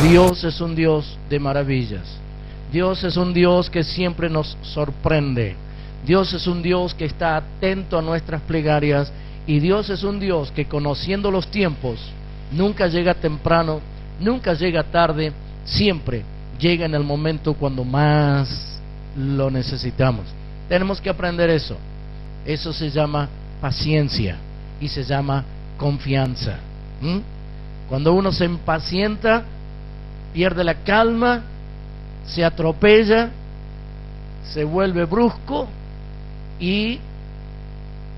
Dios es un Dios de maravillas. Dios es un Dios que siempre nos sorprende. Dios es un Dios que está atento a nuestras plegarias, y Dios es un Dios que, conociendo los tiempos, nunca llega temprano, nunca llega tarde, siempre llega en el momento cuando más lo necesitamos. Tenemos que aprender eso. Eso se llama paciencia y se llama confianza. Cuando uno se impacienta, pierde la calma, se atropella, se vuelve brusco y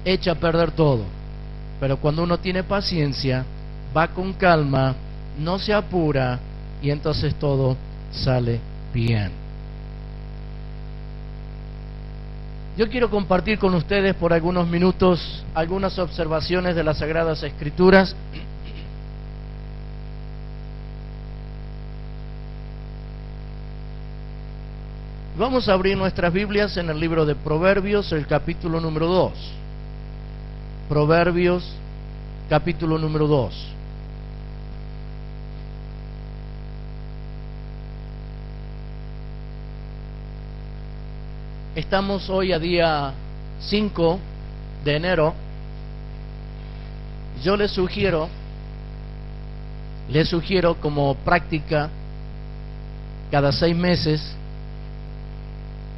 echa a perder todo. Pero cuando uno tiene paciencia, va con calma, no se apura, y entonces todo sale bien. Yo quiero compartir con ustedes por algunos minutos algunas observaciones de las Sagradas Escrituras. Vamos a abrir nuestras Biblias en el libro de Proverbios, el capítulo número 2. Proverbios, capítulo número 2. Estamos hoy a día 5 de enero. Yo les sugiero como práctica, cada 6 meses,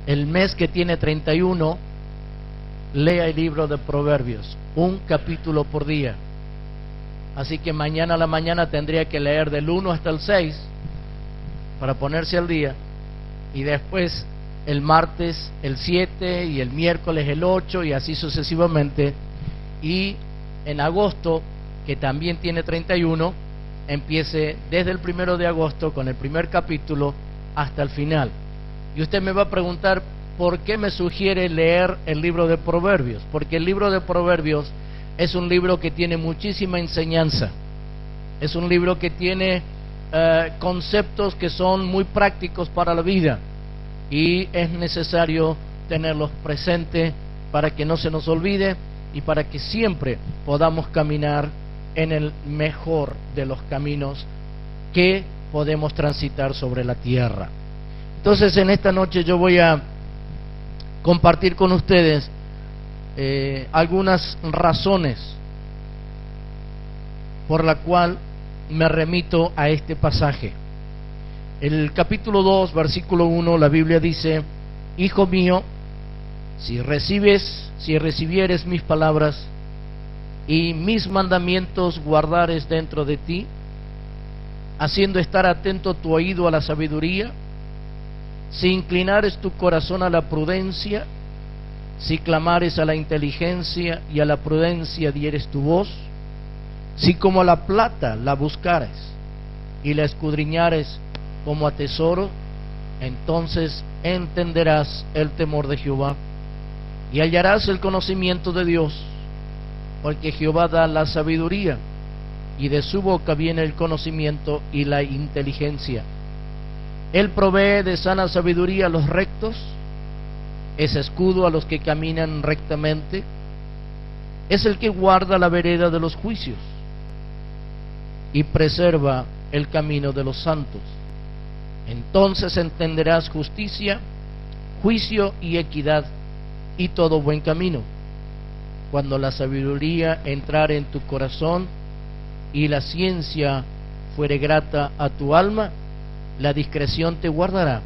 el mes que tiene 31, lea el libro de Proverbios, un capítulo por día. Así que mañana a la mañana tendría que leer del 1 hasta el 6 para ponerse al día, y después el martes el 7 y el miércoles el 8 y así sucesivamente. Y en agosto, que también tiene 31, empiece desde el 1 de agosto con el primer capítulo hasta el final. Y usted me va a preguntar, ¿por qué me sugiere leer el libro de Proverbios? Porque el libro de Proverbios es un libro que tiene muchísima enseñanza. Es un libro que tiene conceptos que son muy prácticos para la vida, y es necesario tenerlos presentes para que no se nos olvide y para que siempre podamos caminar en el mejor de los caminos que podemos transitar sobre la tierra. Entonces, en esta noche yo voy a compartir con ustedes algunas razones por la cual me remito a este pasaje. El capítulo 2, versículo 1, la Biblia dice: Hijo mío, si recibieres mis palabras y mis mandamientos guardares dentro de ti, haciendo estar atento tu oído a la sabiduría, si inclinares tu corazón a la prudencia, si clamares a la inteligencia y a la prudencia dieres tu voz, si como a la plata la buscares y la escudriñares como a tesoro, entonces entenderás el temor de Jehová y hallarás el conocimiento de Dios, porque Jehová da la sabiduría, y de su boca viene el conocimiento y la inteligencia. Él provee de sana sabiduría a los rectos, es escudo a los que caminan rectamente, es el que guarda la vereda de los juicios y preserva el camino de los santos. Entonces entenderás justicia, juicio y equidad y todo buen camino. Cuando la sabiduría entrare en tu corazón y la ciencia fuere grata a tu alma, la discreción te guardará,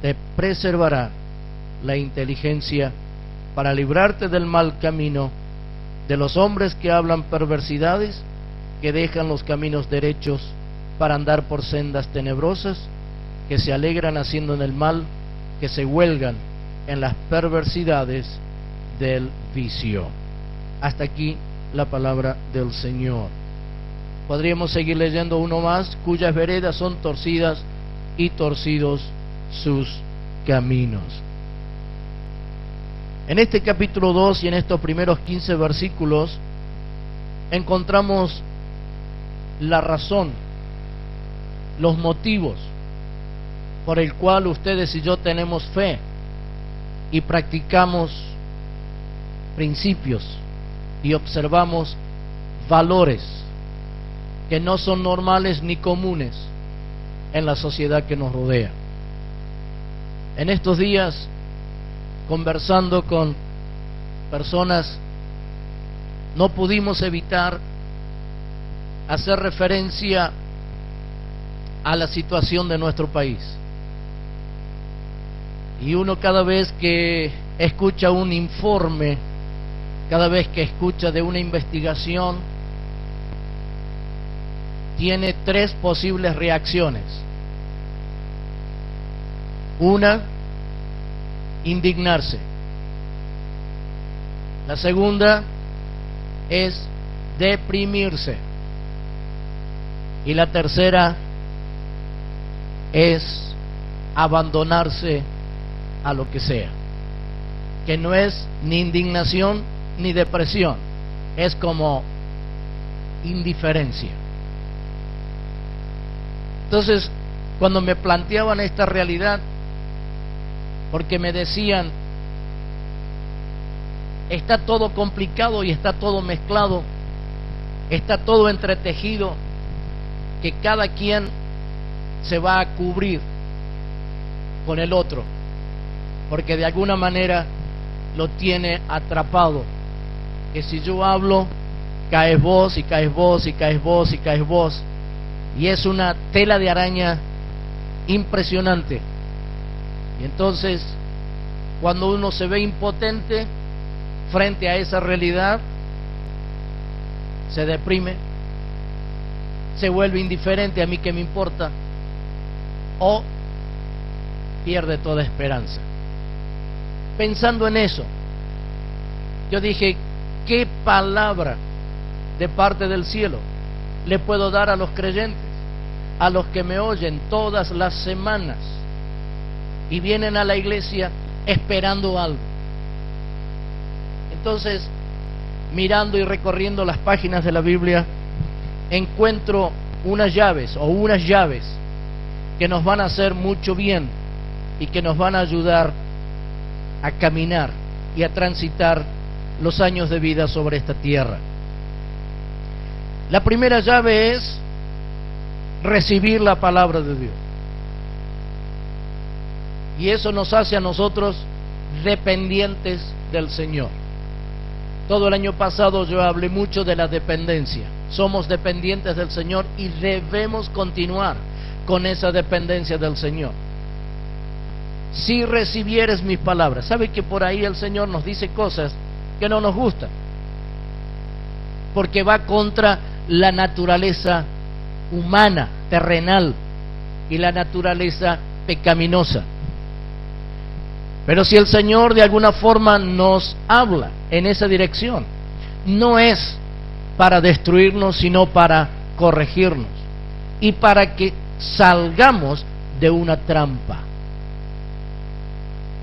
te preservará la inteligencia para librarte del mal camino, de los hombres que hablan perversidades, que dejan los caminos derechos para andar por sendas tenebrosas, que se alegran haciendo en el mal, que se huelgan en las perversidades del vicio. Hasta aquí la palabra del Señor. Podríamos seguir leyendo uno más: cuyas veredas son torcidas y torcidos sus caminos. En este capítulo 2 y en estos primeros 15 versículos encontramos la razón, los motivos por el cual ustedes y yo tenemos fe y practicamos principios y observamos valores que no son normales ni comunes, en la sociedad que nos rodea. En estos días, conversando con personas, no pudimos evitar hacer referencia a la situación de nuestro país. Y uno, cada vez que escucha un informe, cada vez que escucha de una investigación, tiene tres posibles reacciones. Una, indignarse. La segunda es deprimirse. Y la tercera es abandonarse a lo que sea, que no es ni indignación ni depresión, es como indiferencia. Entonces, cuando me planteaban esta realidad, porque me decían, está todo complicado y está todo mezclado, está todo entretejido, que cada quien se va a cubrir con el otro, porque de alguna manera lo tiene atrapado, que si yo hablo, caes vos, y caes vos, y caes vos, y caes vos, y es una tela de araña impresionante. Y entonces, cuando uno se ve impotente frente a esa realidad, se deprime, se vuelve indiferente, a mí qué me importa, o pierde toda esperanza. Pensando en eso, yo dije, ¿qué palabra de parte del cielo le puedo dar a los creyentes, a los que me oyen todas las semanas y vienen a la iglesia esperando algo? Entonces, mirando y recorriendo las páginas de la Biblia, encuentro unas llaves que nos van a hacer mucho bien y que nos van a ayudar a caminar y a transitar los años de vida sobre esta tierra. La primera llave es recibir la palabra de Dios. Y eso nos hace a nosotros dependientes del Señor. Todo el año pasado yo hablé mucho de la dependencia. Somos dependientes del Señor y debemos continuar con esa dependencia del Señor. Si recibieres mis palabras, ¿sabe que por ahí el Señor nos dice cosas que no nos gustan? Porque va contra la naturaleza humana, terrenal, y la naturaleza pecaminosa. Pero si el Señor de alguna forma nos habla en esa dirección, no es para destruirnos, sino para corregirnos y para que salgamos de una trampa.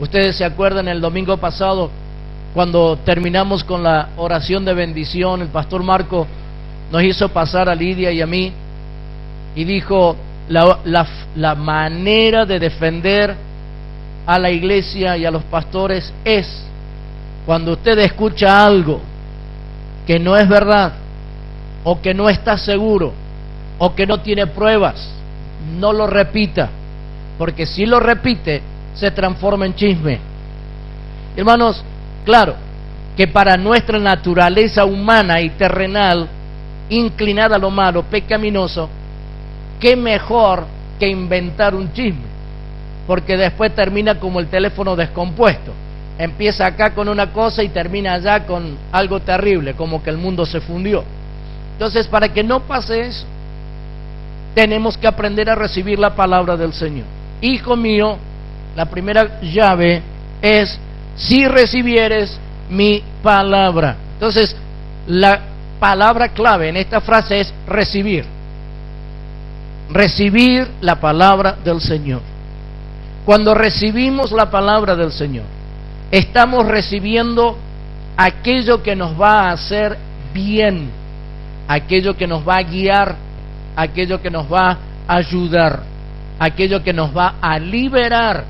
Ustedes se acuerdan el domingo pasado, cuando terminamos con la oración de bendición, el pastor Marco nos hizo pasar a Lidia y a mí y dijo, la manera de defender a la iglesia y a los pastores es cuando usted escucha algo que no es verdad, o que no está seguro, o que no tiene pruebas, no lo repita, porque si lo repite se transforma en chisme. Hermanos, claro que para nuestra naturaleza humana y terrenal, inclinada a lo malo, pecaminoso, qué mejor que inventar un chisme, porque después termina como el teléfono descompuesto, empieza acá con una cosa y termina allá con algo terrible, como que el mundo se fundió. Entonces, para que no pase eso, tenemos que aprender a recibir la palabra del Señor. Hijo mío, la primera llave es, si recibieres mi palabra. Entonces, la palabra clave en esta frase es recibir. Recibir la palabra del Señor. Cuando recibimos la palabra del Señor, estamos recibiendo aquello que nos va a hacer bien, aquello que nos va a guiar, aquello que nos va a ayudar, aquello que nos va a liberar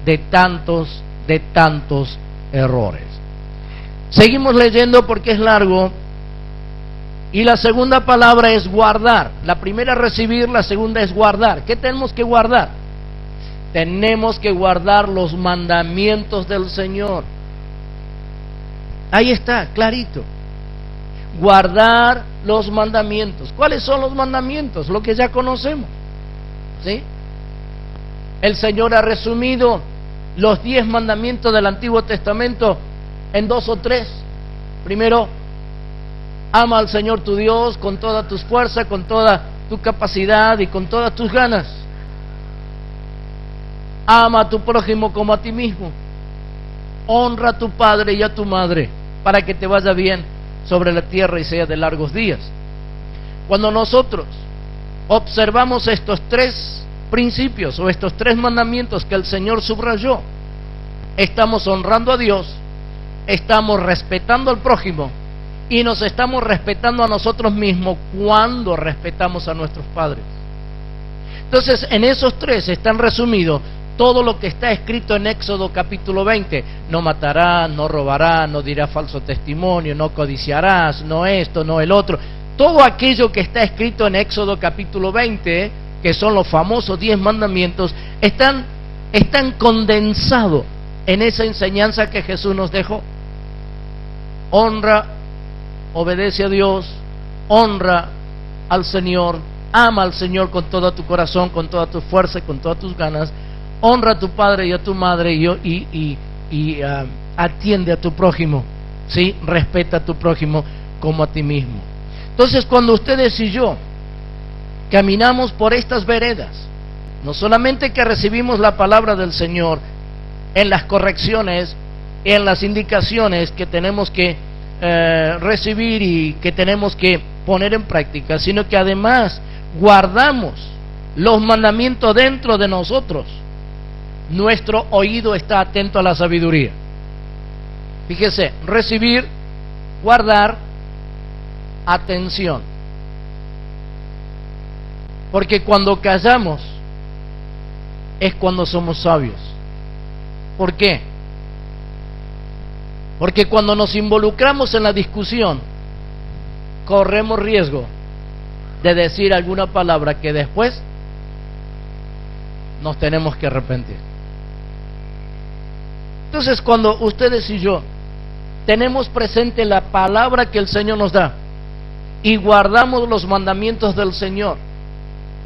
de tantos errores. Seguimos leyendo porque es largo Y la segunda palabra es guardar. La primera es recibir, la segunda es guardar. ¿Qué tenemos que guardar? Tenemos que guardar los mandamientos del Señor. Ahí está, clarito. Guardar los mandamientos. ¿Cuáles son los mandamientos? Lo que ya conocemos, ¿sí? El Señor ha resumido los 10 mandamientos del Antiguo Testamento en 2 o 3. Primero, ama al Señor tu Dios con toda tu fuerza, con toda tu capacidad y con todas tus ganas. Ama a tu prójimo como a ti mismo. Honra a tu padre y a tu madre para que te vaya bien sobre la tierra y sea de largos días. Cuando nosotros observamos estos 3 principios o estos 3 mandamientos que el Señor subrayó, estamos honrando a Dios, estamos respetando al prójimo y nos estamos respetando a nosotros mismos cuando respetamos a nuestros padres. Entonces, en esos 3 están resumidos todo lo que está escrito en Éxodo capítulo 20. No matarás, no robarás, no dirás falso testimonio, no codiciarás, no esto, no el otro. Todo aquello que está escrito en Éxodo capítulo 20, que son los famosos 10 mandamientos, están condensados en esa enseñanza que Jesús nos dejó. Honra, obedece a Dios, honra al Señor, ama al Señor con todo tu corazón, con toda tu fuerza y con todas tus ganas. Honra a tu padre y a tu madre y atiende a tu prójimo, ¿sí? Respeta a tu prójimo como a ti mismo. Entonces, cuando ustedes y yo caminamos por estas veredas, no solamente que recibimos la palabra del Señor en las correcciones, en las indicaciones que tenemos que recibir y que tenemos que poner en práctica, sino que además guardamos los mandamientos dentro de nosotros. Nuestro oído está atento a la sabiduría. Fíjese, recibir, guardar, atención. Porque cuando callamos es cuando somos sabios. ¿Por qué? Porque cuando nos involucramos en la discusión, corremos riesgo de decir alguna palabra que después nos tenemos que arrepentir. Entonces, cuando ustedes y yo tenemos presente la palabra que el Señor nos da y guardamos los mandamientos del Señor,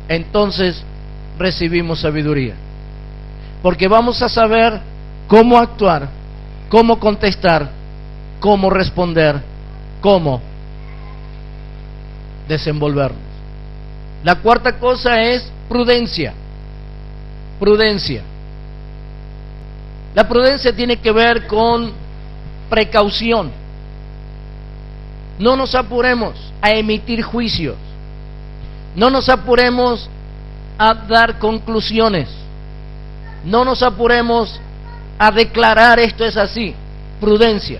entonces recibimos sabiduría. Porque vamos a saber cómo actuar, cómo contestar, cómo responder, cómo desenvolvernos. La cuarta cosa es prudencia. Prudencia. La prudencia tiene que ver con precaución. No nos apuremos a emitir juicios. No nos apuremos a dar conclusiones. No nos apuremos a declarar esto es así. Prudencia.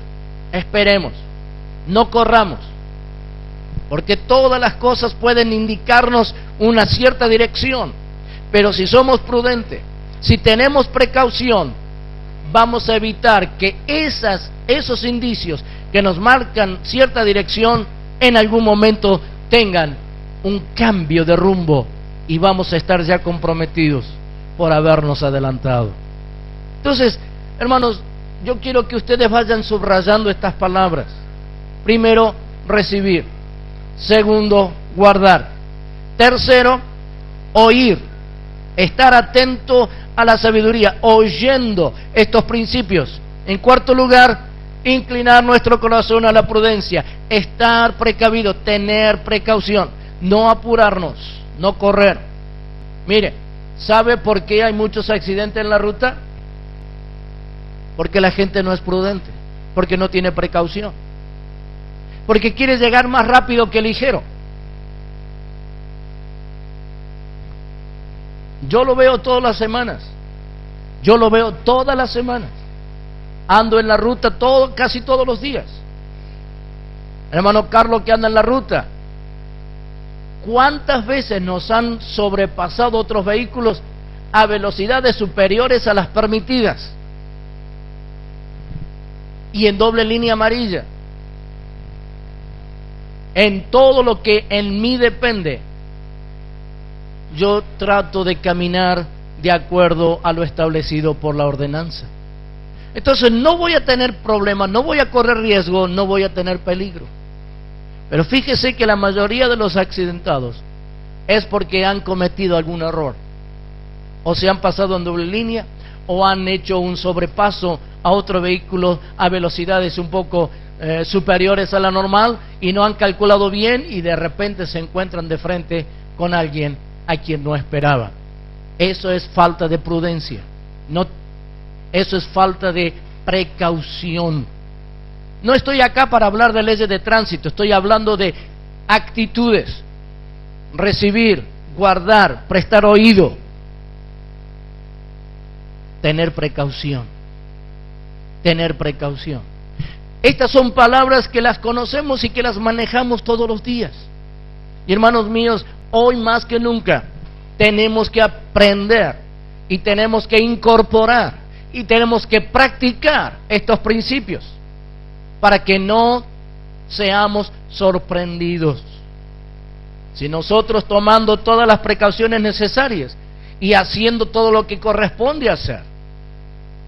Esperemos. No corramos. Porque todas las cosas pueden indicarnos una cierta dirección. Pero si somos prudentes, si tenemos precaución, vamos a evitar que esos indicios que nos marcan cierta dirección en algún momento tengan un cambio de rumbo y vamos a estar ya comprometidos por habernos adelantado. Entonces, hermanos, yo quiero que ustedes vayan subrayando estas palabras. Primero, recibir. Segundo, guardar. Tercero, oír. Estar atento a la sabiduría, oyendo estos principios. En cuarto lugar, inclinar nuestro corazón a la prudencia, estar precavido, tener precaución, no apurarnos, no correr. Mire, ¿sabe por qué hay muchos accidentes en la ruta? Porque la gente no es prudente, porque no tiene precaución, porque quiere llegar más rápido que ligero. Yo lo veo todas las semanas. Yo lo veo todas las semanas. Ando en la ruta casi todos los días. Hermano Carlos, que anda en la ruta, ¿cuántas veces nos han sobrepasado otros vehículos a velocidades superiores a las permitidas? Y en doble línea amarilla. en todo lo que en mí depende, yo trato de caminar de acuerdo a lo establecido por la ordenanza. Entonces no voy a tener problemas, no voy a correr riesgo, no voy a tener peligro. Pero fíjese que la mayoría de los accidentados es porque han cometido algún error, o se han pasado en doble línea, o han hecho un sobrepaso a otro vehículo a velocidades un poco superiores a la normal, y no han calculado bien, y de repente se encuentran de frente con alguien a quien no esperaba. Eso es falta de prudencia, eso es falta de precaución. No estoy acá para hablar de leyes de tránsito, estoy hablando de actitudes: recibir, guardar, prestar oído, tener precaución, tener precaución. Estas son palabras que las conocemos y que las manejamos todos los días. Y hermanos míos, hoy más que nunca tenemos que aprender y tenemos que incorporar y tenemos que practicar estos principios para que no seamos sorprendidos. Si nosotros, tomando todas las precauciones necesarias y haciendo todo lo que corresponde hacer,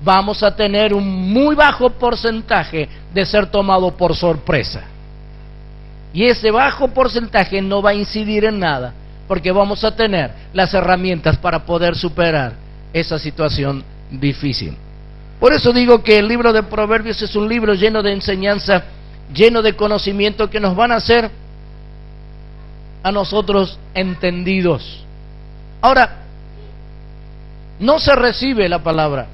vamos a tener un muy bajo porcentaje de ser tomado por sorpresa. Y ese bajo porcentaje no va a incidir en nada, porque vamos a tener las herramientas para poder superar esa situación difícil. Por eso digo que el libro de Proverbios es un libro lleno de enseñanza, lleno de conocimiento, que nos van a hacer a nosotros entendidos. Ahora, no se recibe la palabra,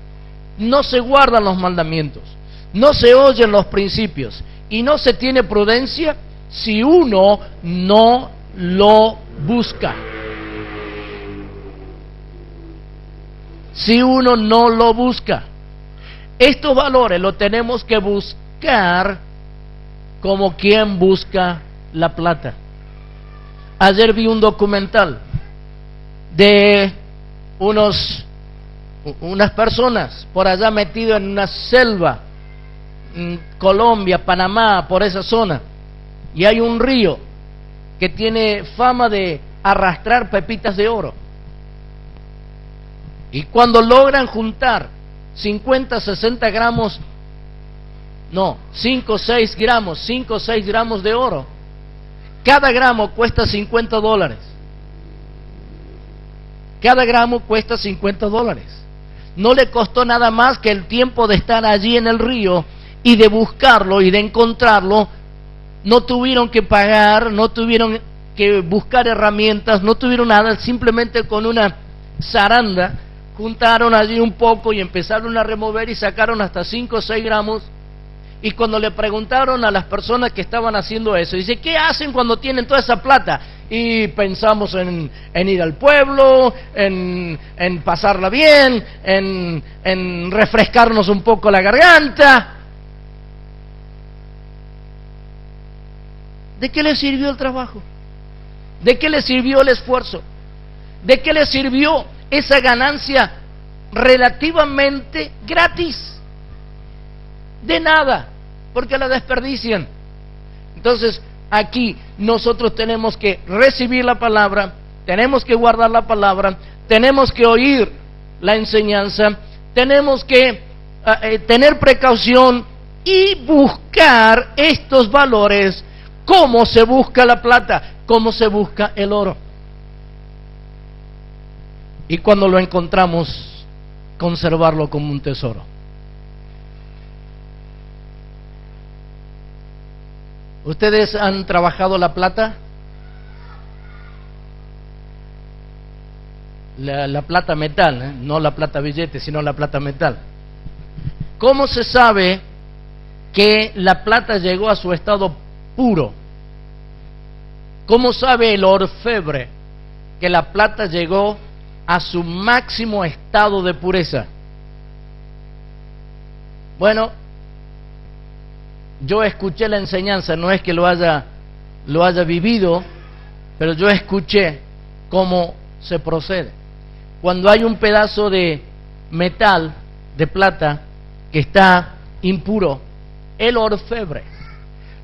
no se guardan los mandamientos, no se oyen los principios y no se tiene prudencia si uno no lo busca. Si uno no lo busca. Estos valores los tenemos que buscar como quien busca la plata. Ayer vi un documental de unas personas por allá metidas en una selva, en Colombia, Panamá, por esa zona, y hay un río que tiene fama de arrastrar pepitas de oro, y cuando logran juntar 50, 60 gramos, no, 5 o 6 gramos de oro, cada gramo cuesta $50. Cada gramo cuesta $50. No le costó nada más que el tiempo de estar allí en el río y de buscarlo y de encontrarlo. No tuvieron que pagar, no tuvieron que buscar herramientas, no tuvieron nada, simplemente con una zaranda juntaron allí un poco y empezaron a remover y sacaron hasta 5 o 6 gramos. Y cuando le preguntaron a las personas que estaban haciendo eso, dice, ¿qué hacen cuando tienen toda esa plata? Y pensamos en ir al pueblo, en pasarla bien, en refrescarnos un poco la garganta. ¿De qué le sirvió el trabajo? ¿De qué le sirvió el esfuerzo? ¿De qué le sirvió esa ganancia relativamente gratis? De nada, porque la desperdician. Entonces, aquí nosotros tenemos que recibir la palabra, tenemos que guardar la palabra, tenemos que oír la enseñanza, tenemos que tener precaución y buscar estos valores. ¿Cómo se busca la plata? ¿Cómo se busca el oro? Y cuando lo encontramos, conservarlo como un tesoro. ¿Ustedes han trabajado la plata? La plata metal, no la plata billete, sino la plata metal. ¿Cómo se sabe que la plata llegó a su estado puro? ¿Cómo sabe el orfebre que la plata llegó a su máximo estado de pureza? Bueno, yo escuché la enseñanza, no es que lo haya vivido, pero yo escuché cómo se procede. Cuando hay un pedazo de metal, de plata, que está impuro, el orfebre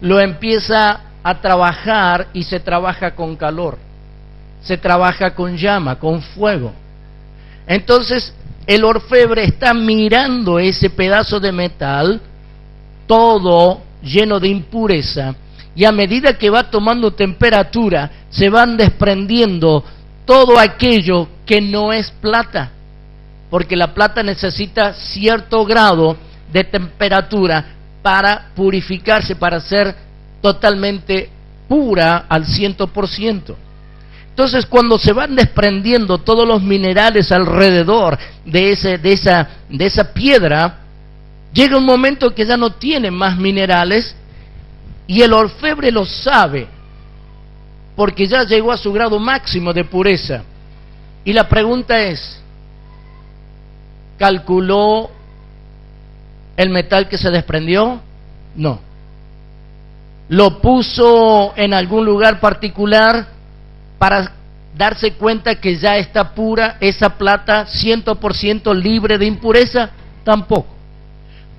lo empieza a trabajar y se trabaja con calor, se trabaja con llama, con fuego. Entonces el orfebre está mirando ese pedazo de metal, todo lleno de impureza, y a medida que va tomando temperatura, se van desprendiendo todo aquello que no es plata, porque la plata necesita cierto grado de temperatura para purificarse, para ser totalmente pura al 100%. Entonces, cuando se van desprendiendo todos los minerales alrededor de esa piedra, llega un momento que ya no tiene más minerales, y el orfebre lo sabe, porque ya llegó a su grado máximo de pureza. Y la pregunta es, ¿calculó el metal que se desprendió? No. ¿Lo puso en algún lugar particular para darse cuenta que ya está pura esa plata 100% libre de impureza? Tampoco.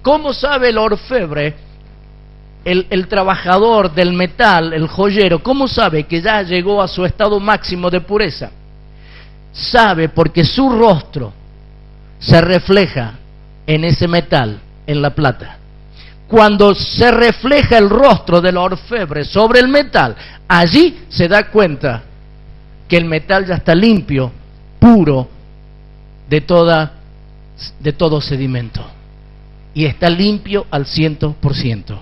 ¿Cómo sabe el orfebre, el trabajador del metal, el joyero, cómo sabe que ya llegó a su estado máximo de pureza? Sabe porque su rostro se refleja en ese metal, en la plata. Cuando se refleja el rostro del orfebre sobre el metal, allí se da cuenta que el metal ya está limpio, puro de todo sedimento, y está limpio al 100%.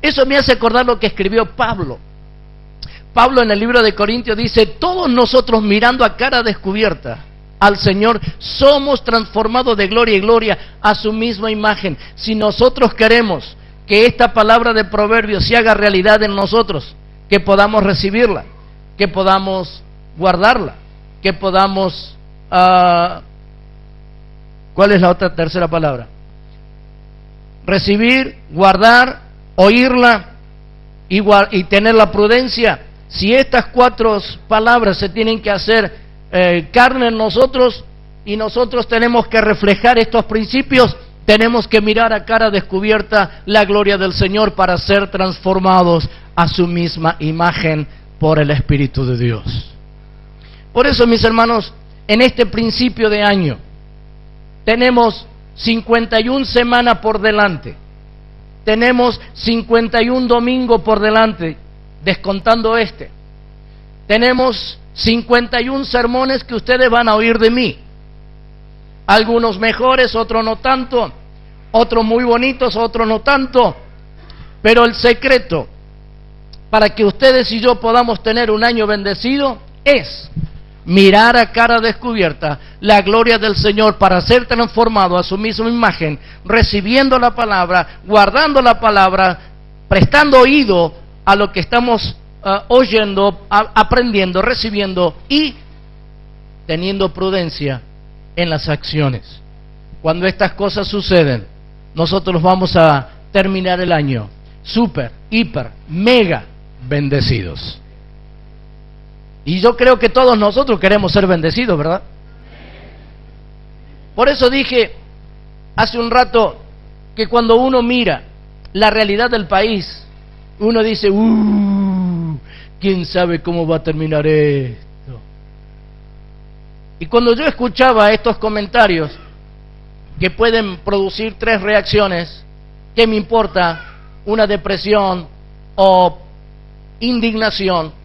Eso me hace acordar lo que escribió Pablo. Pablo en el libro de Corintios dice: todos nosotros, mirando a cara descubierta al Señor, somos transformados de gloria en gloria a su misma imagen. Si nosotros queremos que esta palabra de Proverbios se haga realidad en nosotros, que podamos recibirla, que podamos guardarla, que podamos ¿cuál es la tercera palabra? Recibir, guardar, oírla y tener la prudencia. Si estas cuatro palabras se tienen que hacer carne en nosotros, y nosotros tenemos que reflejar estos principios, tenemos que mirar a cara descubierta la gloria del Señor para ser transformados a su misma imagen por el Espíritu de Dios. Por eso, mis hermanos, en este principio de año tenemos 51 semanas por delante, tenemos 51 domingos por delante, descontando tenemos 51 sermones que ustedes van a oír de mí, algunos mejores, otros no tanto, otros muy bonitos, otros no tanto, pero el secreto para que ustedes y yo podamos tener un año bendecido es mirar a cara descubierta la gloria del Señor para ser transformado a su misma imagen, recibiendo la palabra, guardando la palabra, prestando oído a lo que estamos oyendo, aprendiendo, recibiendo, y teniendo prudencia en las acciones. Cuando estas cosas suceden, nosotros vamos a terminar el año súper, hiper, mega bendecidos. Y yo creo que todos nosotros queremos ser bendecidos, ¿verdad? Por eso dije hace un rato que cuando uno mira la realidad del país, uno dice: ¿quién sabe cómo va a terminar esto? Y cuando yo escuchaba estos comentarios que pueden producir tres reacciones, ¿qué me importa? Una depresión o indignación.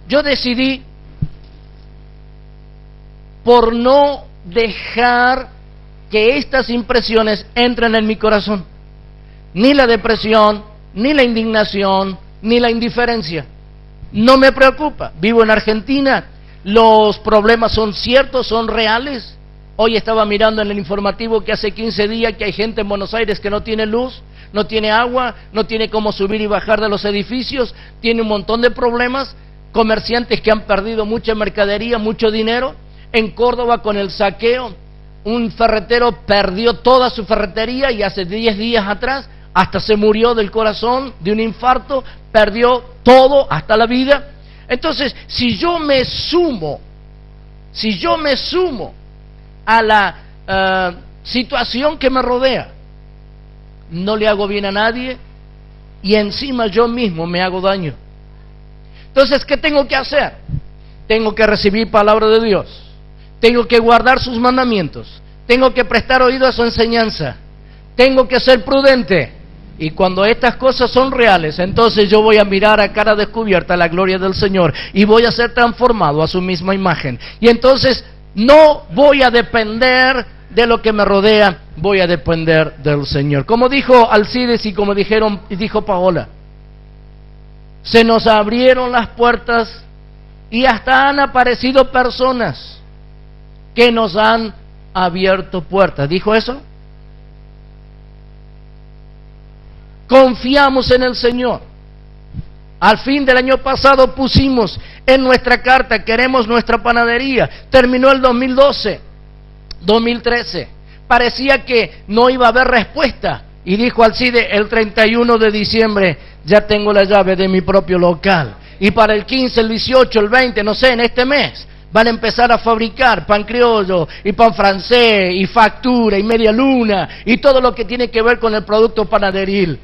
Yo decidí, por no dejar que estas impresiones entren en mi corazón, ni la depresión, ni la indignación, ni la indiferencia. No me preocupa. Vivo en Argentina, los problemas son ciertos, son reales. Hoy estaba mirando en el informativo que hace 15 días que hay gente en Buenos Aires que no tiene luz, no tiene agua, no tiene cómo subir y bajar de los edificios, tiene un montón de problemas, comerciantes que han perdido mucha mercadería, mucho dinero. En Córdoba, con el saqueo, un ferretero perdió toda su ferretería y hace 10 días atrás hasta se murió del corazón, de un infarto, perdió todo, hasta la vida. Entonces, si yo me sumo a la situación que me rodea, no le hago bien a nadie, y encima yo mismo me hago daño. Entonces, ¿qué tengo que hacer? Tengo que recibir palabra de Dios, tengo que guardar sus mandamientos, tengo que prestar oído a su enseñanza, tengo que ser prudente. Y cuando estas cosas son reales, entonces yo voy a mirar a cara descubierta la gloria del Señor y voy a ser transformado a su misma imagen. Y entonces no voy a depender de lo que me rodea, voy a depender del Señor. Como dijo Alcides y como dijo Paola, se nos abrieron las puertas y hasta han aparecido personas que nos han abierto puertas. ¿Dijo eso? Confiamos en el Señor. Al fin del año pasado pusimos en nuestra carta, queremos nuestra panadería. Terminó el 2012, 2013. Parecía que no iba a haber respuesta. Y dijo Alcide, el 31 de diciembre ya tengo la llave de mi propio local. Y para el 15, el 18, el 20, no sé, en este mes, van a empezar a fabricar pan criollo, y pan francés, y factura, y media luna, y todo lo que tiene que ver con el producto panaderil.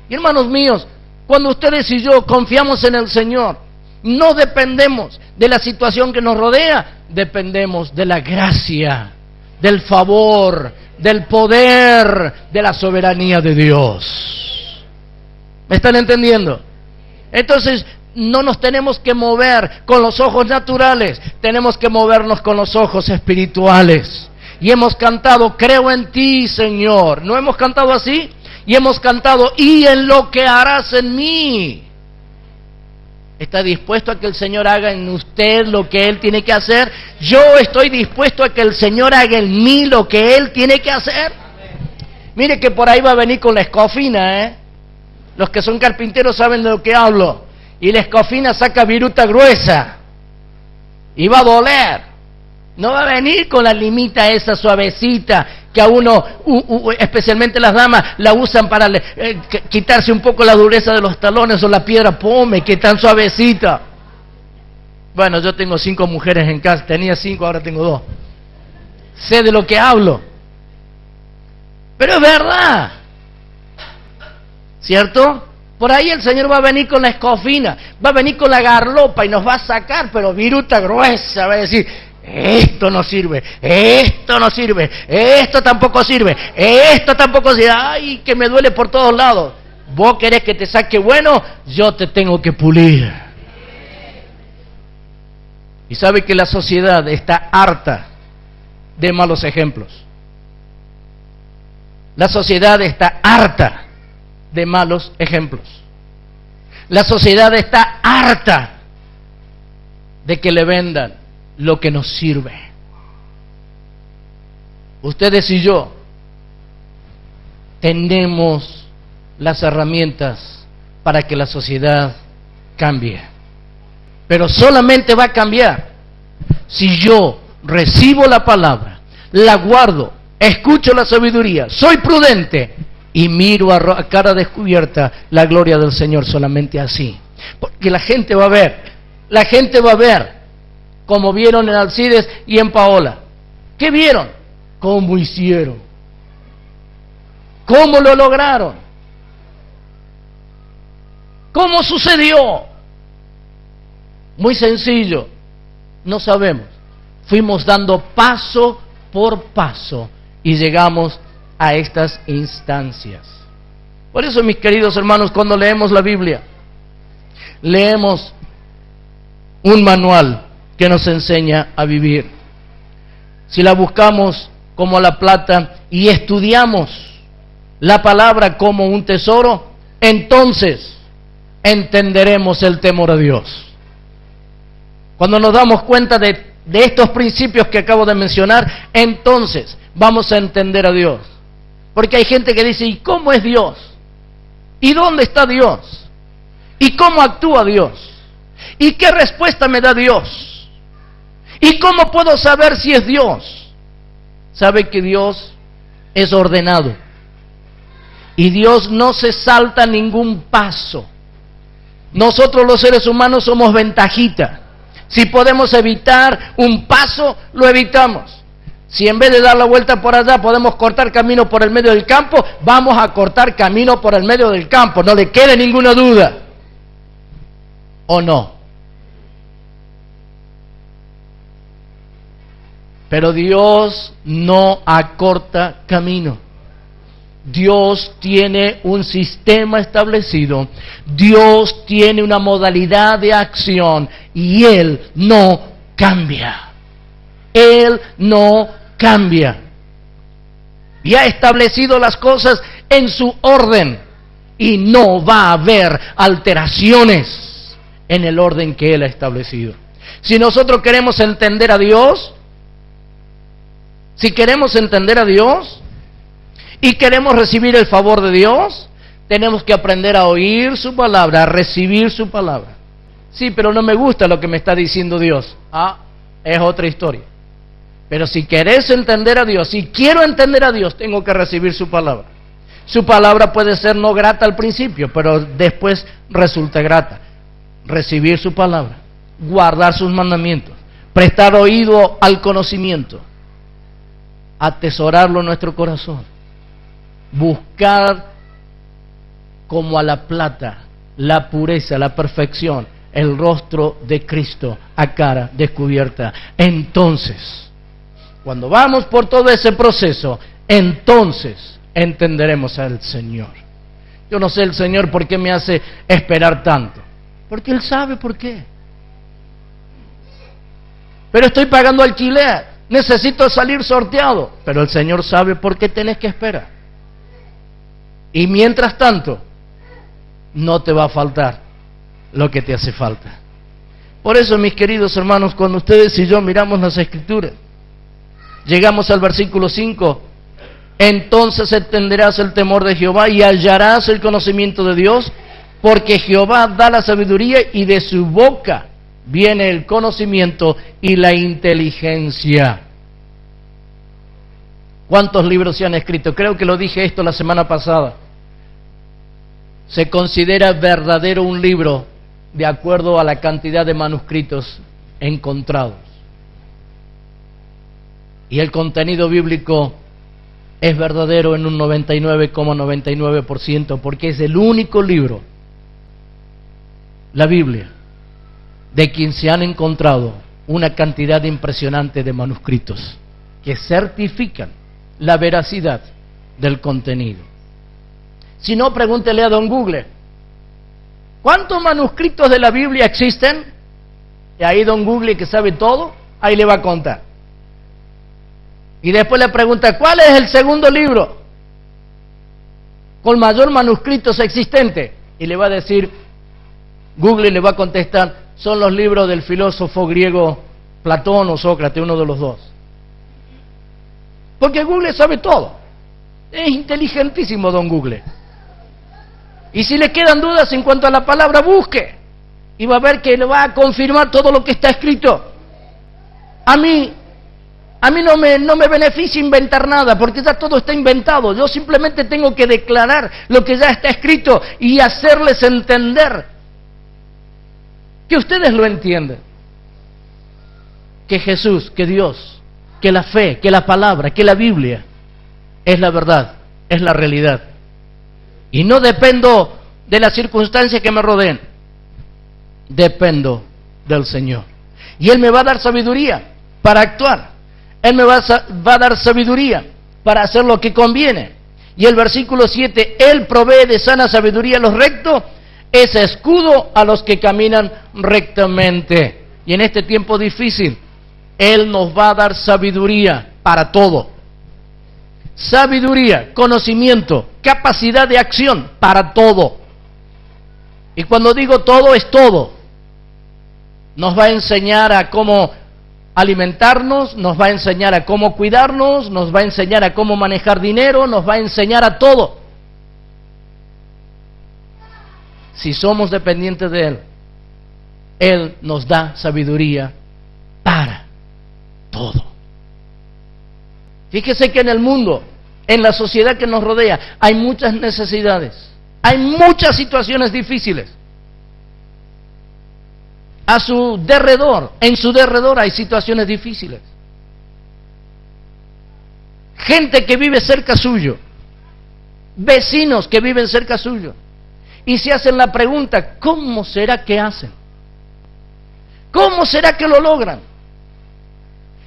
Y hermanos míos, cuando ustedes y yo confiamos en el Señor, no dependemos de la situación que nos rodea, dependemos de la gracia, del favor, del poder, de la soberanía de Dios. ¿Me están entendiendo? Entonces, no nos tenemos que mover con los ojos naturales, tenemos que movernos con los ojos espirituales. Y hemos cantado, creo en ti, Señor. ¿No hemos cantado así? Y hemos cantado, y en lo que harás en mí. ¿Está dispuesto a que el Señor haga en usted lo que Él tiene que hacer? Yo estoy dispuesto a que el Señor haga en mí lo que Él tiene que hacer. Mire que por ahí va a venir con la escofina, Los que son carpinteros saben de lo que hablo. Y la escofina saca viruta gruesa. Y va a doler. No va a venir con la limita esa suavecita que a uno, especialmente las damas, la usan para quitarse un poco la dureza de los talones o la piedra pome, que es tan suavecita. Bueno, yo tengo 5 mujeres en casa, tenía 5, ahora tengo 2. Sé de lo que hablo. Pero es verdad. ¿Cierto? Por ahí el Señor va a venir con la escofina, va a venir con la garlopa y nos va a sacar, pero viruta gruesa, va a decir, esto no sirve, esto no sirve, esto tampoco sirve, esto tampoco sirve, ay, que me duele por todos lados. Vos querés que te saque bueno, yo te tengo que pulir. Y sabe que la sociedad está harta de malos ejemplos. La sociedad está harta de malos ejemplos. La sociedad está harta de que le vendan lo que nos sirve. Ustedes y yo tenemos las herramientas para que la sociedad cambie, pero solamente va a cambiar si yo recibo la palabra, la guardo, escucho la sabiduría, soy prudente y miro a cara descubierta la gloria del Señor. Solamente así, porque la gente va a ver, como vieron en Alcides y en Paola. ¿Qué vieron? ¿Cómo hicieron? ¿Cómo lo lograron? ¿Cómo sucedió? Muy sencillo, no sabemos. Fuimos dando paso por paso y llegamos a estas instancias. Por eso, mis queridos hermanos, cuando leemos la Biblia, leemos un manual que nos enseña a vivir. Si la buscamos como la plata y estudiamos la palabra como un tesoro, entonces entenderemos el temor a Dios. Cuando nos damos cuenta de estos principios que acabo de mencionar, entonces vamos a entender a Dios. Porque hay gente que dice, ¿y cómo es Dios? ¿Y dónde está Dios? ¿Y cómo actúa Dios? ¿Y qué respuesta me da Dios? ¿Y cómo puedo saber si es Dios? Sabe que Dios es ordenado. Y Dios no se salta ningún paso. Nosotros los seres humanos somos ventajita. Si podemos evitar un paso, lo evitamos. Si en vez de dar la vuelta por allá podemos cortar camino por el medio del campo, vamos a cortar camino por el medio del campo, no le quede ninguna duda. ¿O no? Pero Dios no acorta camino. Dios tiene un sistema establecido, Dios tiene una modalidad de acción y Él no cambia. Él no cambia. Y ha establecido las cosas en su orden y no va a haber alteraciones en el orden que Él ha establecido. Si nosotros queremos entender a Dios, si queremos entender a Dios y queremos recibir el favor de Dios, tenemos que aprender a oír su palabra, a recibir su palabra. Sí, pero no me gusta lo que me está diciendo Dios. Es otra historia. Pero si querés entender a Dios, si quiero entender a Dios, tengo que recibir su palabra. Su palabra puede ser no grata al principio, pero después resulta grata. Recibir su palabra, guardar sus mandamientos, prestar oído al conocimiento, atesorarlo en nuestro corazón, buscar como a la plata la pureza, la perfección, el rostro de Cristo a cara descubierta. Entonces, cuando vamos por todo ese proceso, entonces entenderemos al Señor. Yo no sé el Señor por qué me hace esperar tanto, porque Él sabe por qué. Pero estoy pagando alquiler, necesito salir sorteado, pero el Señor sabe por qué tenés que esperar. Y mientras tanto, no te va a faltar lo que te hace falta. Por eso, mis queridos hermanos, cuando ustedes y yo miramos las Escrituras, llegamos al versículo 5, entonces entenderás el temor de Jehová y hallarás el conocimiento de Dios, porque Jehová da la sabiduría y de su boca viene el conocimiento y la inteligencia. ¿Cuántos libros se han escrito? Creo que lo dije esto la semana pasada. Se considera verdadero un libro de acuerdo a la cantidad de manuscritos encontrados. Y el contenido bíblico es verdadero en un 99,99%, porque es el único libro, la Biblia, de quien se han encontrado una cantidad impresionante de manuscritos que certifican la veracidad del contenido. Si no, pregúntele a don Google, ¿cuántos manuscritos de la Biblia existen? Y ahí don Google, que sabe todo, ahí le va a contar. Y después le pregunta, ¿cuál es el segundo libro con mayor manuscritos existente? Y le va a decir, Google le va a contestar, son los libros del filósofo griego Platón o Sócrates, uno de los dos. Porque Google sabe todo. Es inteligentísimo don Google. Y si le quedan dudas en cuanto a la palabra, busque. Y va a ver que le va a confirmar todo lo que está escrito. A mí no me beneficia inventar nada, porque ya todo está inventado. Yo simplemente tengo que declarar lo que ya está escrito y hacerles entender, que ustedes lo entienden, que Jesús, que Dios, que la fe, que la palabra, que la Biblia es la verdad, es la realidad. Y no dependo de las circunstancias que me rodeen, dependo del Señor. Y Él me va a dar sabiduría para actuar. Él me va a dar sabiduría para hacer lo que conviene. Y el versículo 7, Él provee de sana sabiduría a los rectos, es escudo a los que caminan rectamente. Y en este tiempo difícil, Él nos va a dar sabiduría para todo. Sabiduría, conocimiento, capacidad de acción para todo. Y cuando digo todo, es todo. Nos va a enseñar a cómo alimentarnos, nos va a enseñar a cómo cuidarnos, nos va a enseñar a cómo manejar dinero, nos va a enseñar a todo. Si somos dependientes de Él, Él nos da sabiduría para todo. Fíjese que en el mundo, en la sociedad que nos rodea, hay muchas necesidades, hay muchas situaciones difíciles. A su derredor, en su derredor hay situaciones difíciles. gente que vive cerca suyo, vecinos que viven cerca suyo, y se hacen la pregunta, ¿cómo será que hacen? ¿Cómo será que lo logran?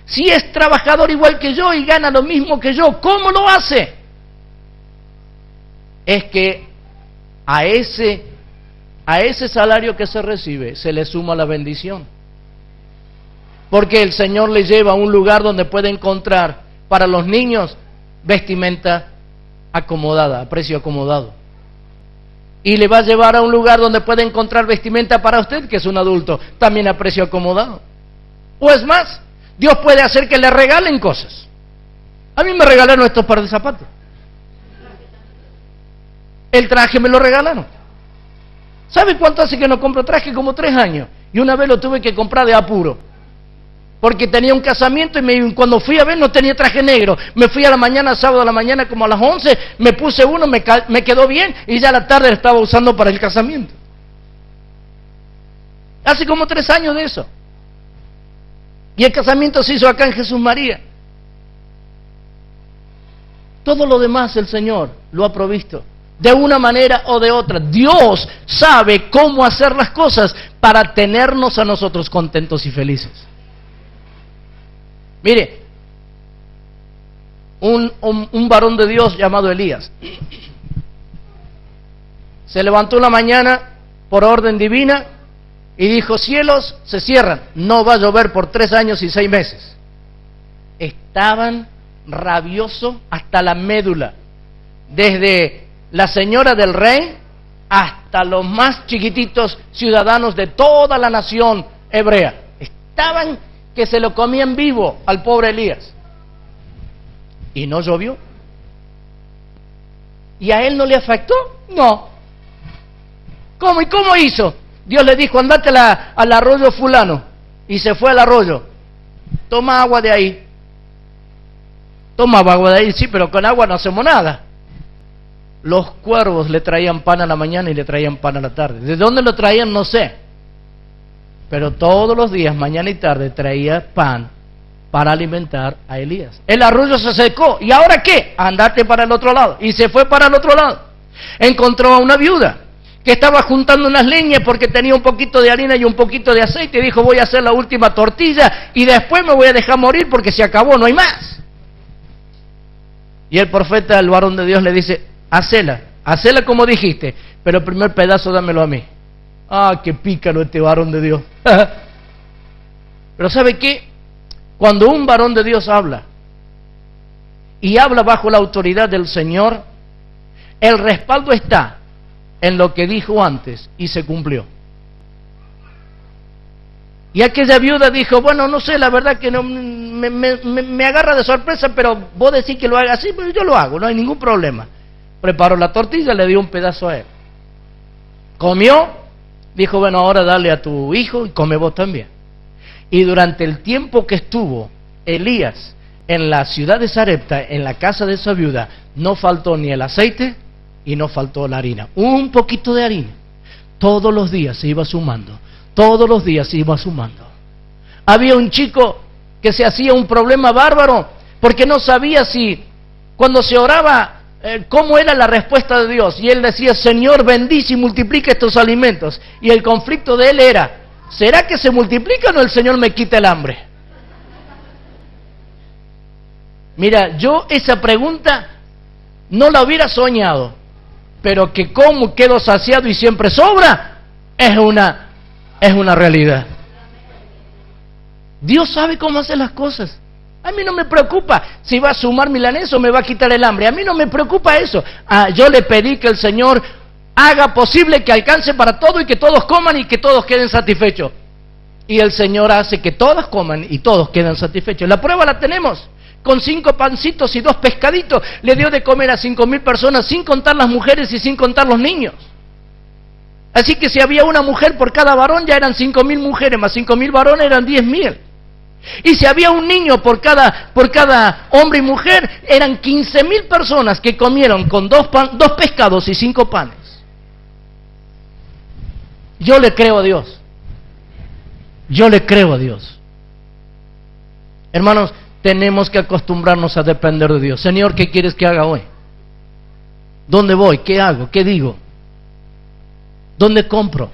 Si es trabajador igual que yo y gana lo mismo que yo, ¿cómo lo hace? Es que a ese salario que se recibe se le suma la bendición. Porque el Señor le lleva a un lugar donde puede encontrar para los niños vestimenta acomodada, a precio acomodado. Y le va a llevar a un lugar donde puede encontrar vestimenta para usted, que es un adulto, también a precio acomodado. O es más, Dios puede hacer que le regalen cosas. A mí me regalaron estos par de zapatos. El traje me lo regalaron. ¿Sabe cuánto hace que no compro traje? Como 3 años. Y una vez lo tuve que comprar de apuro. Porque tenía un casamiento y cuando fui a ver no tenía traje negro. Me fui a la mañana, sábado a la mañana como a las 11, me puse uno, me quedó bien y ya a la tarde lo estaba usando para el casamiento. Hace como 3 años de eso. Y el casamiento se hizo acá en Jesús María. Todo lo demás el Señor lo ha provisto, de una manera o de otra. Dios sabe cómo hacer las cosas para tenernos a nosotros contentos y felices. Mire, un varón de Dios llamado Elías se levantó una mañana por orden divina y dijo, cielos se cierran, no va a llover por 3 años y 6 meses. Estaban rabiosos hasta la médula, desde la señora del rey hasta los más chiquititos ciudadanos de toda la nación hebrea. Estaban que se lo comían vivo al pobre Elías. Y no llovió. ¿Y a él no le afectó? No. ¿Cómo? ¿Y cómo hizo? Dios le dijo, andate al arroyo fulano. Y se fue al arroyo. Toma agua de ahí. Tomaba agua de ahí, sí, pero con agua no hacemos nada. Los cuervos le traían pan a la mañana y le traían pan a la tarde. ¿De dónde lo traían? No sé. Pero todos los días, mañana y tarde, traía pan para alimentar a Elías. El arroyo se secó. ¿Y ahora qué? Andate para el otro lado. Y se fue para el otro lado. Encontró a una viuda que estaba juntando unas leñas porque tenía un poquito de harina y un poquito de aceite. Y dijo, voy a hacer la última tortilla y después me voy a dejar morir porque se acabó, no hay más. Y el profeta, el varón de Dios, le dice, hacela como dijiste, pero el primer pedazo dámelo a mí. Ah, qué pícaro este varón de Dios. Pero ¿sabe qué? Cuando un varón de Dios habla, y habla bajo la autoridad del Señor, el respaldo está en lo que dijo antes, y se cumplió. Y aquella viuda dijo, bueno, no sé, la verdad que no, me agarra de sorpresa, pero vos decís que lo haga así, pero yo lo hago, no hay ningún problema. Preparó la tortilla, le dio un pedazo a él. Comió, dijo, bueno, ahora dale a tu hijo y come vos también. Y durante el tiempo que estuvo Elías en la ciudad de Sarepta, en la casa de esa viuda, no faltó ni el aceite y no faltó la harina. Un poquito de harina. Todos los días se iba sumando. Todos los días se iba sumando. Había un chico que se hacía un problema bárbaro porque no sabía si cuando se oraba cómo era la respuesta de Dios, y él decía, Señor, bendice y multiplica estos alimentos, y el conflicto de él era, ¿será que se multiplican o el Señor me quita el hambre? Mira, yo esa pregunta no la hubiera soñado, pero que cómo quedo saciado y siempre sobra es una realidad. Dios sabe cómo hacer las cosas. A mí no me preocupa si va a sumar milanesa o me va a quitar el hambre. A mí no me preocupa eso. Yo le pedí que el Señor haga posible que alcance para todo y que todos coman y que todos queden satisfechos. Y el Señor hace que todos coman y todos queden satisfechos. La prueba la tenemos. Con 5 pancitos y 2 pescaditos le dio de comer a 5.000 personas, sin contar las mujeres y sin contar los niños. Así que si había una mujer por cada varón, ya eran 5.000 mujeres, más 5.000 varones eran 10.000. Y si había un niño por cada hombre y mujer, eran 15.000 personas que comieron con 2 pescados y 5 panes. Yo le creo a Dios. Yo le creo a Dios. Hermanos, tenemos que acostumbrarnos a depender de Dios. Señor, ¿qué quieres que haga hoy? ¿Dónde voy? ¿Qué hago? ¿Qué digo? ¿Dónde compro?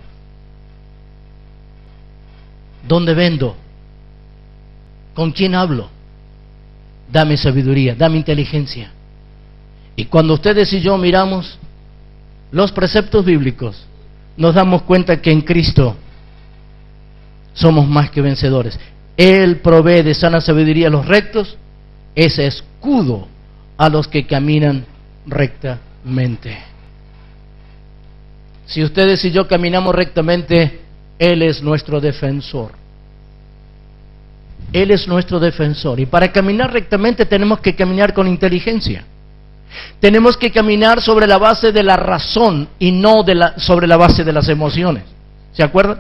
¿Dónde vendo? ¿Con quién hablo? Dame sabiduría, dame inteligencia. Y cuando ustedes y yo miramos los preceptos bíblicos, nos damos cuenta que en Cristo somos más que vencedores. Él provee de sana sabiduría a los rectos, es escudo a los que caminan rectamente. Si ustedes y yo caminamos rectamente, Él es nuestro defensor. Él es nuestro defensor. Y para caminar rectamente tenemos que caminar con inteligencia. Tenemos que caminar sobre la base de la razón y no sobre la base de las emociones. ¿Se acuerdan?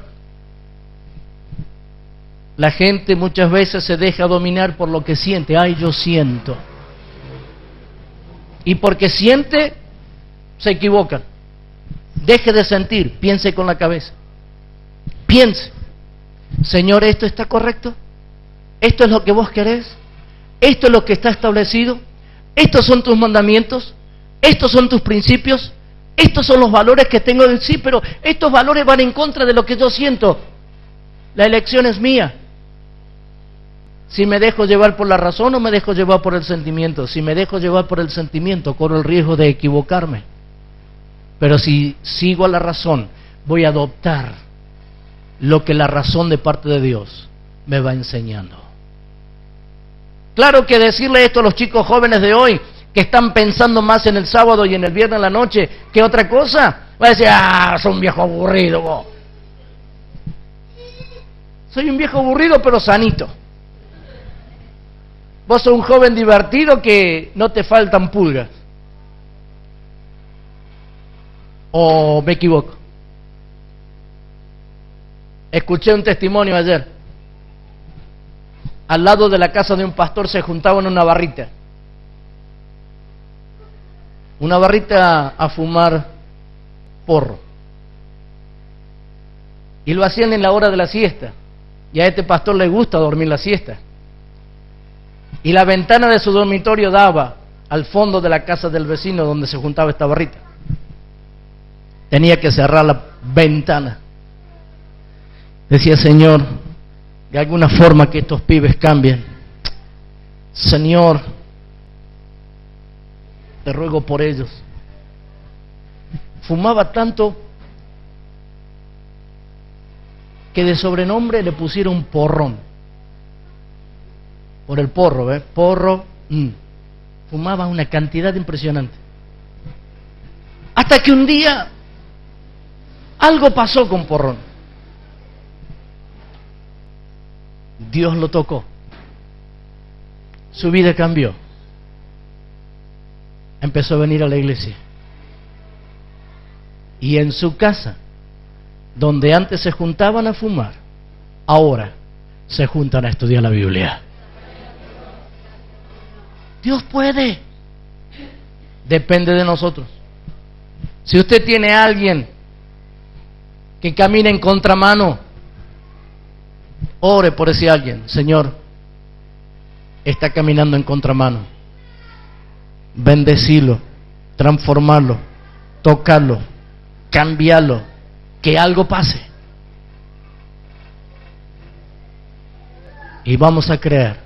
La gente muchas veces se deja dominar por lo que siente. Ay, yo siento. Y porque siente, se equivocan. Deje de sentir, piense con la cabeza. Piense, Señor, ¿esto está correcto? ¿Esto es lo que vos querés? ¿Esto es lo que está establecido? ¿Estos son tus mandamientos? ¿Estos son tus principios? ¿Estos son los valores que tengo en sí? Pero estos valores van en contra de lo que yo siento. La elección es mía. Si me dejo llevar por la razón o me dejo llevar por el sentimiento. Si me dejo llevar por el sentimiento, corro el riesgo de equivocarme. Pero si sigo a la razón, voy a adoptar lo que la razón de parte de Dios me va enseñando. Claro que decirle esto a los chicos jóvenes de hoy, que están pensando más en el sábado y en el viernes en la noche que otra cosa, va a decir, soy un viejo aburrido vos. Soy un viejo aburrido pero sanito. Vos sos un joven divertido que no te faltan pulgas. ¿O me equivoco? Escuché un testimonio ayer. Al lado de la casa de un pastor se juntaban una barrita. Una barrita a fumar porro. Y lo hacían en la hora de la siesta. Y a este pastor le gusta dormir la siesta. Y la ventana de su dormitorio daba al fondo de la casa del vecino donde se juntaba esta barrita. Tenía que cerrar la ventana. Decía, Señor, de alguna forma que estos pibes cambien. Señor, te ruego por ellos. Fumaba tanto que de sobrenombre le pusieron porrón. Por el porro, ¿ves? Porro. Fumaba una cantidad impresionante. Hasta que un día algo pasó con Porrón. Dios lo tocó. Su vida cambió. Empezó a venir a la iglesia. Y en su casa, donde antes se juntaban a fumar, ahora se juntan a estudiar la Biblia. Dios puede. Depende de nosotros. Si usted tiene a alguien que camina en contramano, ore por ese alguien. Señor, está caminando en contramano. Bendecirlo, transformarlo, tocarlo, cambiarlo, que algo pase. Y vamos a creer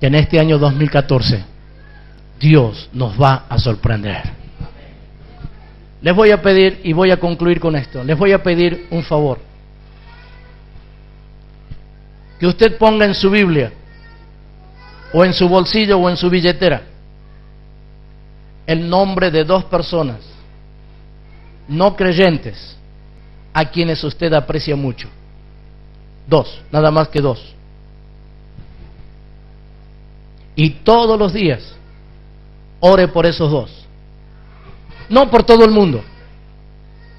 que en este año 2014 Dios nos va a sorprender. Les voy a pedir, y voy a concluir con esto, les voy a pedir un favor. Que usted ponga en su Biblia, o en su bolsillo, o en su billetera, el nombre de 2 personas no creyentes a quienes usted aprecia mucho. 2, nada más que 2. Y todos los días ore por esos 2. No por todo el mundo.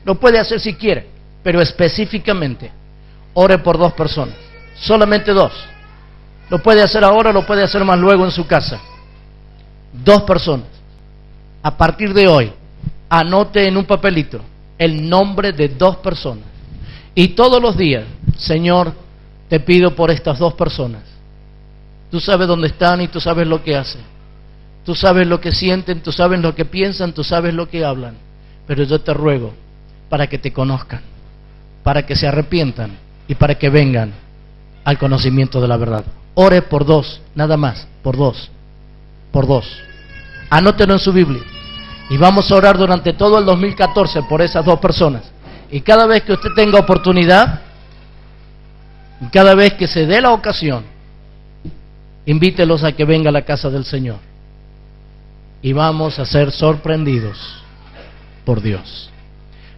Lo puede hacer si quiere, pero específicamente ore por 2 personas. Solamente 2. Lo puede hacer ahora, lo puede hacer más luego en su casa. 2 personas. A partir de hoy, anote en un papelito el nombre de 2 personas. Y todos los días, Señor, te pido por estas 2 personas Tú sabes dónde están y tú sabes lo que hacen. Tú sabes lo que sienten, tú sabes lo que piensan, tú sabes lo que hablan. Pero yo te ruego para que te conozcan, para que se arrepientan y para que vengan al conocimiento de la verdad. Ore por 2, nada más, por 2. Por 2. Anótelo en su Biblia. Y vamos a orar durante todo el 2014 por esas 2 personas. Y cada vez que usted tenga oportunidad, y cada vez que se dé la ocasión, invítelos a que venga a la casa del Señor. Y vamos a ser sorprendidos por Dios.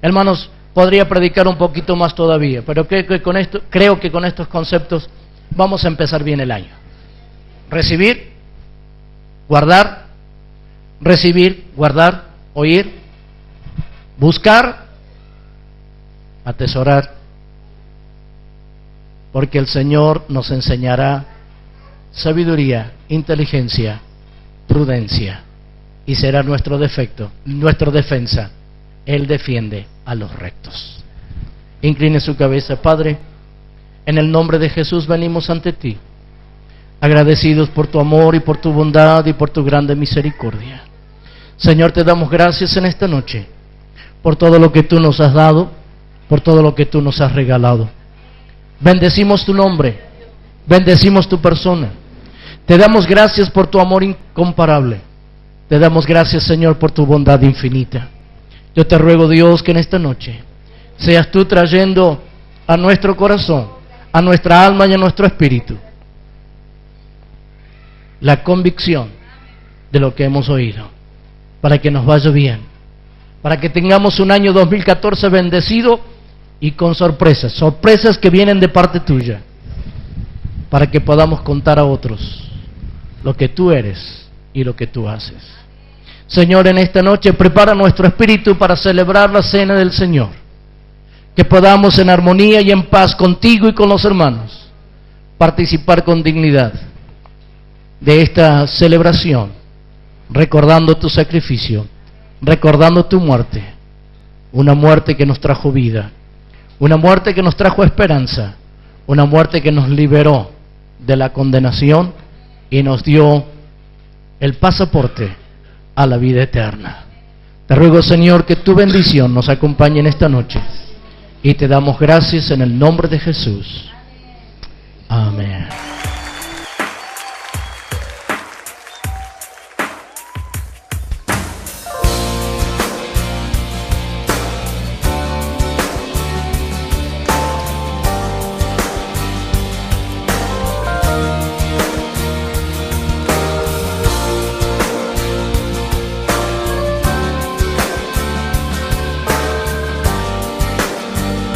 Hermanos, podría predicar un poquito más todavía, pero creo que con estos conceptos vamos a empezar bien el año. Recibir, guardar, recibir, guardar, oír, buscar, atesorar, porque el Señor nos enseñará sabiduría, inteligencia, prudencia, y será nuestro defensa. Él defiende a los rectos. Incline su cabeza. Padre, en el nombre de Jesús venimos ante ti, agradecidos por tu amor y por tu bondad y por tu grande misericordia. Señor, te damos gracias en esta noche por todo lo que tú nos has dado, por todo lo que tú nos has regalado. Bendecimos tu nombre, bendecimos tu persona. Te damos gracias por tu amor incomparable. Te damos gracias, Señor, por tu bondad infinita. Yo te ruego, Dios, que en esta noche seas tú trayendo a nuestro corazón, a nuestra alma y a nuestro espíritu la convicción de lo que hemos oído, para que nos vaya bien, para que tengamos un año 2014 bendecido y con sorpresas que vienen de parte tuya, para que podamos contar a otros lo que tú eres y lo que tú haces. Señor, en esta noche prepara nuestro espíritu para celebrar la cena del Señor, que podamos en armonía y en paz contigo y con los hermanos participar con dignidad de esta celebración, recordando tu sacrificio, recordando tu muerte, una muerte que nos trajo vida, una muerte que nos trajo esperanza, una muerte que nos liberó de la condenación y nos dio el pasaporte a la vida eterna. Te ruego, Señor, que tu bendición nos acompañe en esta noche y te damos gracias en el nombre de Jesús. Amén.